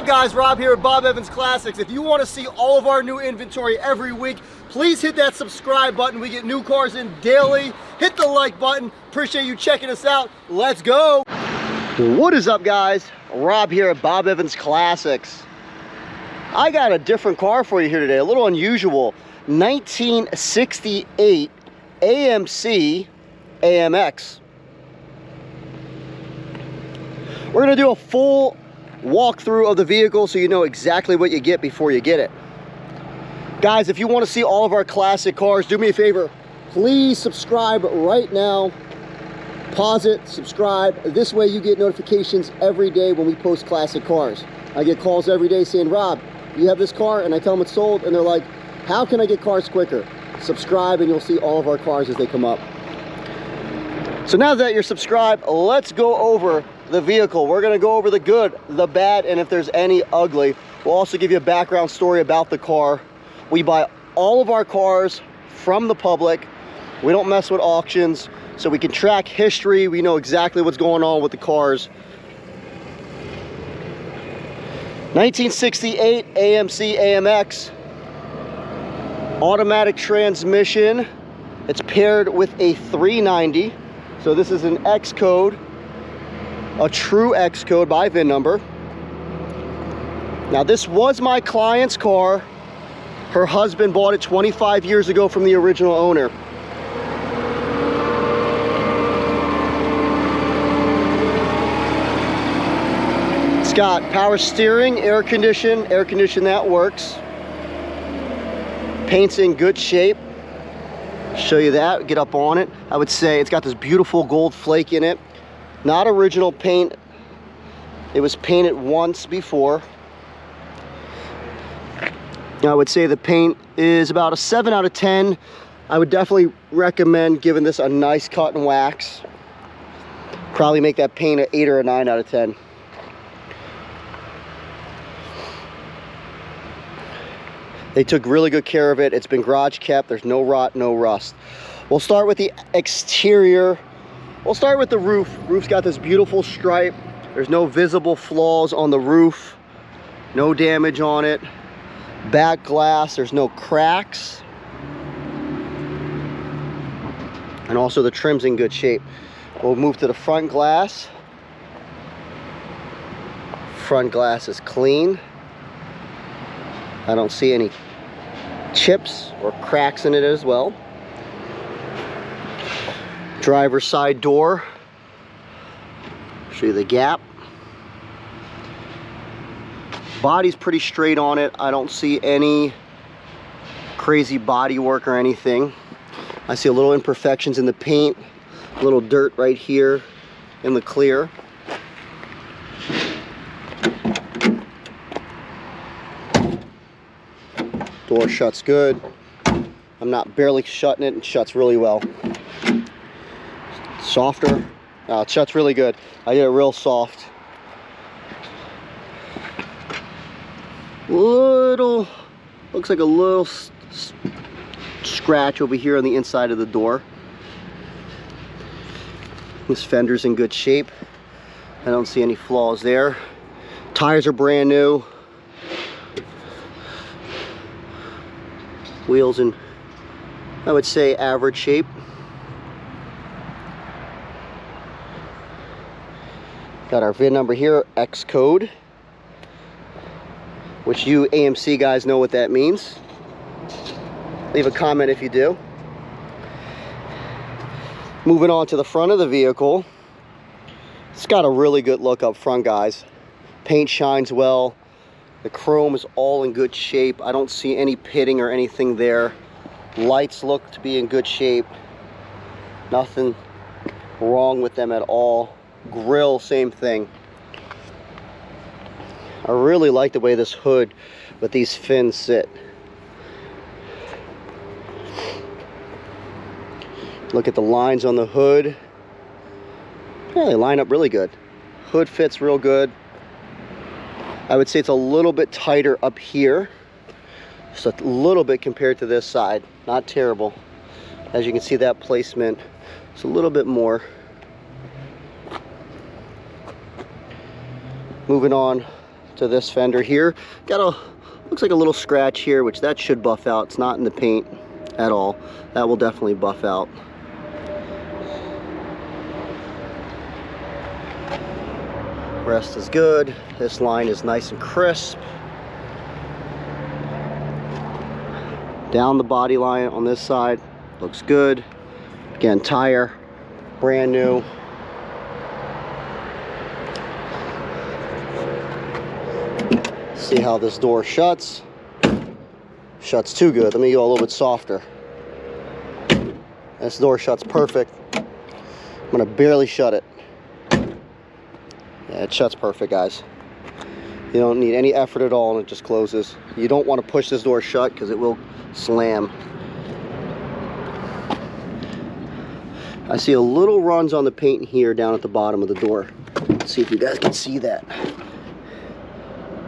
up, guys? Rob here at Bob Evans Classics. If you want to see all of our new inventory every week, please hit that subscribe button. We get new cars in daily. Hit the like button. Appreciate you checking us out. Let's go. What is up, guys? Rob here at Bob Evans Classics. I got a different car for you here today, a little unusual. 1968 AMC AMX. We're gonna do a full walkthrough of the vehicle so you know exactly what you get before you get it. Guys, if you want to see all of our classic cars, do me a favor, please subscribe right now. Pause it, subscribe. This way you get notifications every day when we post classic cars. I get calls every day saying, Rob, you have this car, and I tell them it's sold, and they're like, how can I get cars quicker? Subscribe and you'll see all of our cars as they come up. So now that you're subscribed, let's go over the vehicle. We're going to go over the good, the bad, and if there's any ugly. We'll also give you a background story about the car. We buy all of our cars from the public. We don't mess with auctions, so we can track history. We know exactly what's going on with the cars. 1968 AMC AMX. Automatic transmission. It's paired with a 390. So this is an X code. A true X code by VIN number. Now this was my client's car. Her husband bought it 25 years ago from the original owner. It's got power steering, air condition that works. Paint's in good shape. Show you that, get up on it. I would say it's got this beautiful gold flake in it. Not original paint. It was painted once before. I would say the paint is about a 7 out of 10. I would definitely recommend giving this a nice cut and wax. Probably make that paint an 8 or a 9 out of 10. They took really good care of it. It's been garage kept. There's no rot, no rust. We'll start with the exterior. We'll start with the roof. Roof's got this beautiful stripe. There's no visible flaws on the roof. No damage on it. Back glass, there's no cracks. And also the trim's in good shape. We'll move to the front glass. Front glass is clean. I don't see any chips or cracks in it as well. Driver's side door. Show you the gap. Body's pretty straight on it. I don't see any crazy body work or anything. I see a little imperfections in the paint, a little dirt right here in the clear. Door shuts good. I'm not barely shutting it, it shuts really well. Softer. It shuts really good. I get it real soft. Little, looks like a little scratch over here on the inside of the door. This fender's in good shape. I don't see any flaws there. Tires are brand new. Wheels in, I would say, average shape. Got our VIN number here, X code, which you AMC guys know what that means. Leave a comment if you do. Moving on to the front of the vehicle. It's got a really good look up front, guys. Paint shines well. The chrome is all in good shape. I don't see any pitting or anything there. Lights look to be in good shape. Nothing wrong with them at all. Grill, same thing. I really like the way this hood with these fins sit. Look at the lines on the hood. Yeah, they line up really good. Hood fits real good. I would say it's a little bit tighter up here. Just a little bit compared to this side. Not terrible. As you can see, that placement is a little bit more. Moving on to this fender here. Looks like a little scratch here, which that should buff out. It's not in the paint at all. That will definitely buff out. Rest is good. This line is nice and crisp. Down the body line on this side looks good. Again, tire brand new. See how this door shuts. Shuts too good. Let me go a little bit softer. This door shuts perfect. I'm gonna barely shut it. Yeah, it shuts perfect, guys. You don't need any effort at all and it just closes. You don't want to push this door shut because it will slam. I see a little runs on the paint here down at the bottom of the door. Let's see if you guys can see that.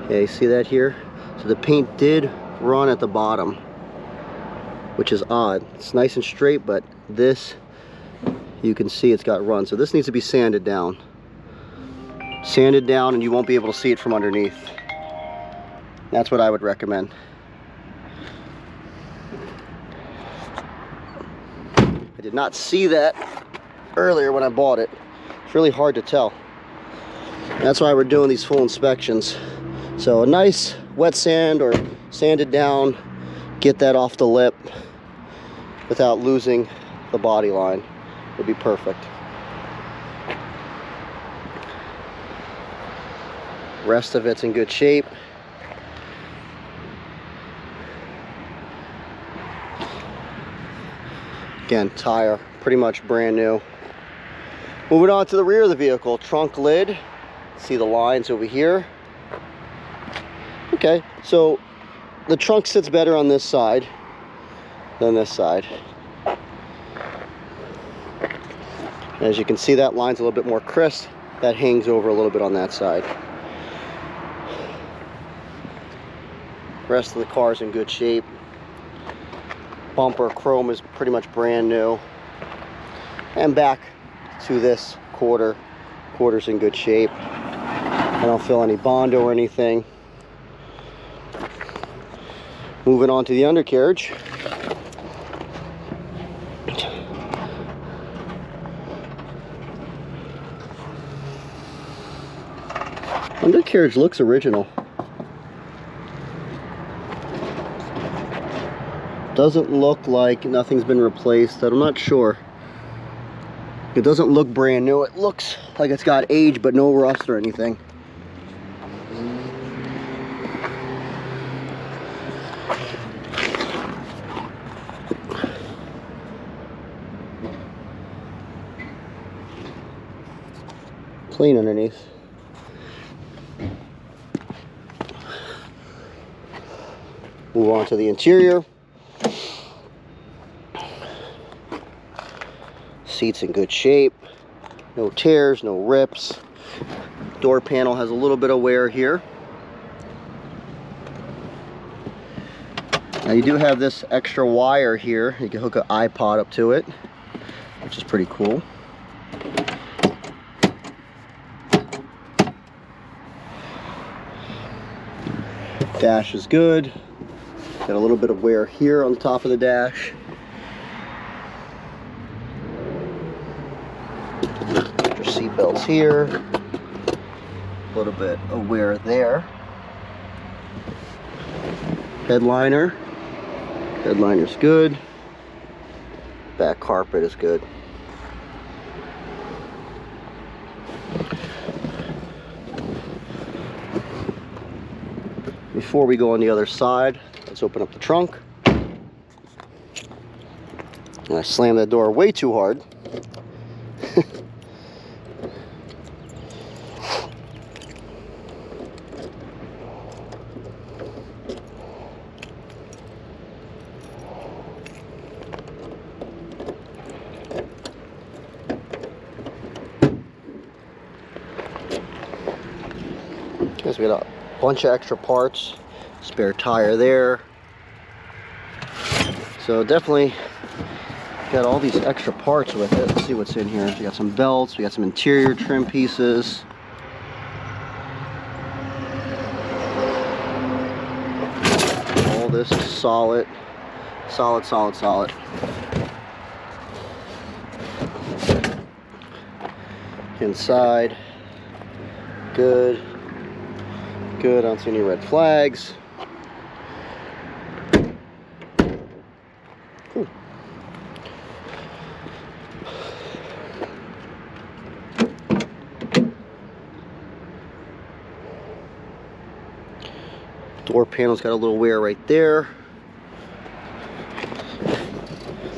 Okay, see that here? So the paint did run at the bottom, which is odd. It's nice and straight, but this, you can see it's got run. So this needs to be sanded down. Sanded down and you won't be able to see it from underneath. That's what I would recommend. I did not see that earlier when I bought it. It's really hard to tell. That's why we're doing these full inspections. So a nice wet sand or sanded down, get that off the lip without losing the body line would be perfect. Rest of it's in good shape. Again, tire pretty much brand new. Moving on to the rear of the vehicle, trunk lid. See the lines over here. Okay, so the trunk sits better on this side than this side. As you can see, that line's a little bit more crisp. That hangs over a little bit on that side. Rest of the car is in good shape. Bumper chrome is pretty much brand new. And back to this quarter's in good shape. I don't feel any Bondo or anything. Moving on to the undercarriage. Undercarriage looks original. Doesn't look like nothing's been replaced. I'm not sure. It doesn't look brand new. It looks like it's got age, but no rust or anything. Clean underneath. Move on to the interior. Seats in good shape. No tears, no rips. Door panel has a little bit of wear here. Now you do have this extra wire here. You can hook an iPod up to it, which is pretty cool. Dash is good. Got a little bit of wear here on the top of the dash. Your seat belts here. A little bit of wear there. Headliner. Headliner's good. Back carpet is good. Before we go on the other side, let's open up the trunk. And I slammed that door way too hard. Okay, so we got a bunch of extra parts. Spare tire there. So definitely got all these extra parts with it. Let's see what's in here. We got some belts, we got some interior trim pieces. this is solid. Solid, solid, solid. Inside, good. Good, I don't see any red flags. Cool. Door panel's got a little wear right there.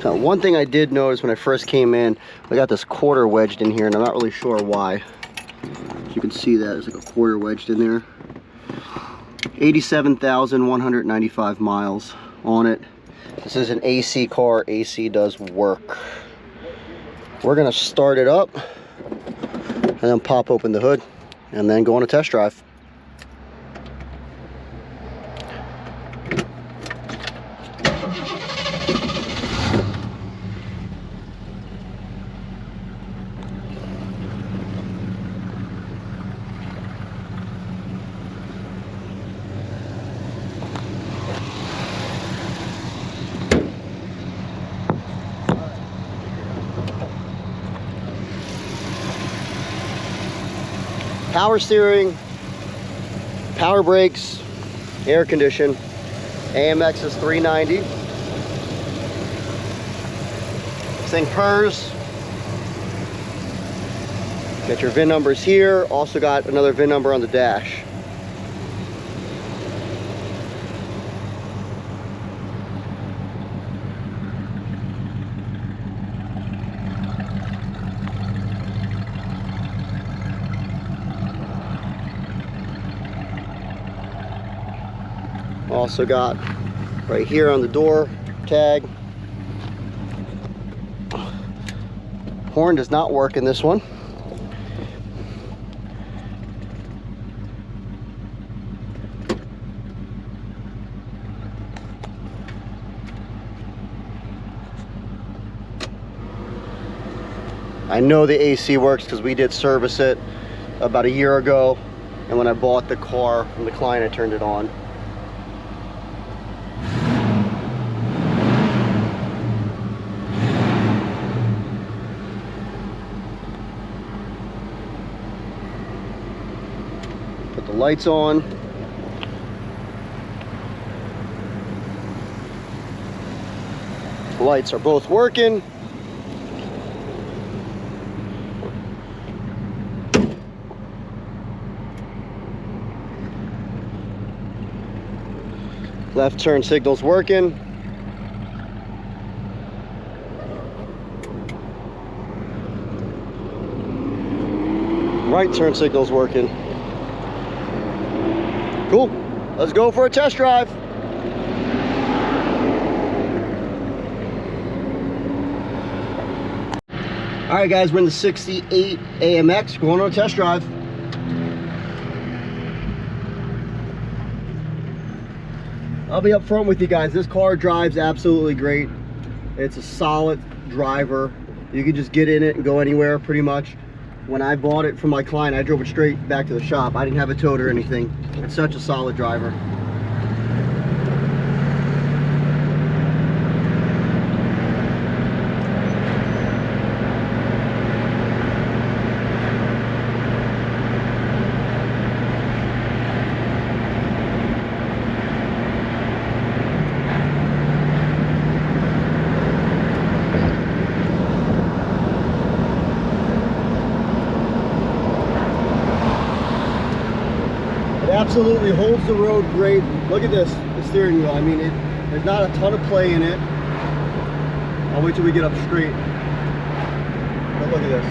Now, one thing I did notice when I first came in, I got this quarter wedged in here, and I'm not really sure why. As you can see that, there's like a quarter wedged in there. 87,195 miles on it. This is an AC car. AC does work. We're gonna start it up and then pop open the hood and then go on a test drive. Power steering, power brakes, air condition. AMX is $390. This thing purrs. Got your VIN numbers here. Also got another VIN number on the dash. Also got right here on the door tag. Horn does not work in this one. I know the AC works because we did service it about a year ago, and when I bought the car from the client, I turned it on. Put the lights on. The lights are both working. Left turn signal's working. Right turn signal's working. Cool. Let's go for a test drive. All right, guys, we're in the 68 AMX, going on a test drive. I'll be up front with you guys. This car drives absolutely great. It's a solid driver. You can just get in it and go anywhere pretty much. When I bought it from my client, I drove it straight back to the shop. I didn't have it towed or anything. It's such a solid driver. Absolutely holds the road great. Look at this, the steering wheel. I mean, there's not a ton of play in it. I'll wait till we get up straight. But look at this.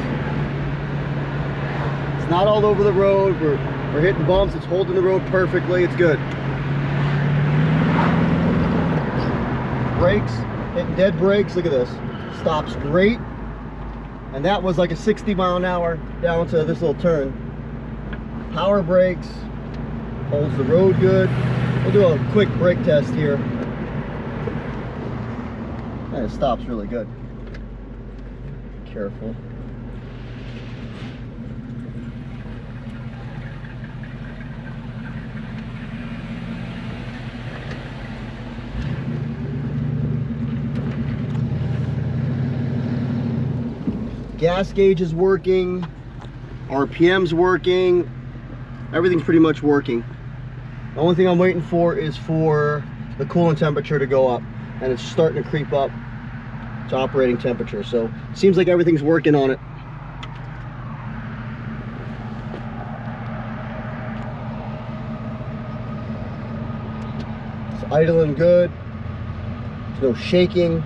It's not all over the road. We're hitting bumps. It's holding the road perfectly. It's good. Brakes, hitting dead brakes. Look at this. Stops great. And that was like a 60 mile an hour down to this little turn. Power brakes. Holds the road good. We'll do a quick brake test here. And it stops really good. Careful. gas gauge is working, RPM's working, everything's pretty much working. The only thing I'm waiting for is for the coolant temperature to go up, and it's starting to creep up to operating temperature. So it seems like everything's working on it. It's idling good. There's no shaking.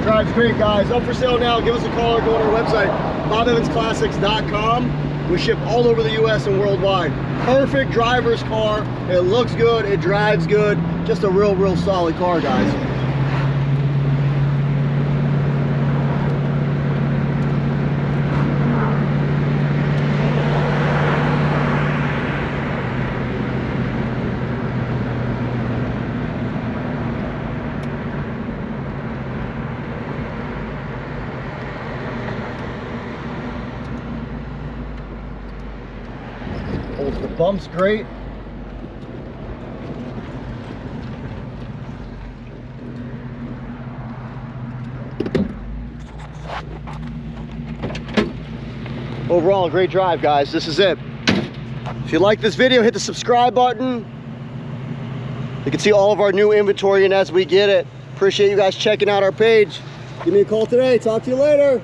Drives great, guys. Up for sale now. Give us a call or go on our website, bobevansclassics.com. We ship all over the US and worldwide. Perfect driver's car. It looks good, it drives good. Just a real solid car, guys. Holds the bumps great. Overall, a great drive, guys. This is it. If you like this video, hit the subscribe button. You can see all of our new inventory and as we get it. Appreciate you guys checking out our page. Give me a call today. Talk to you later.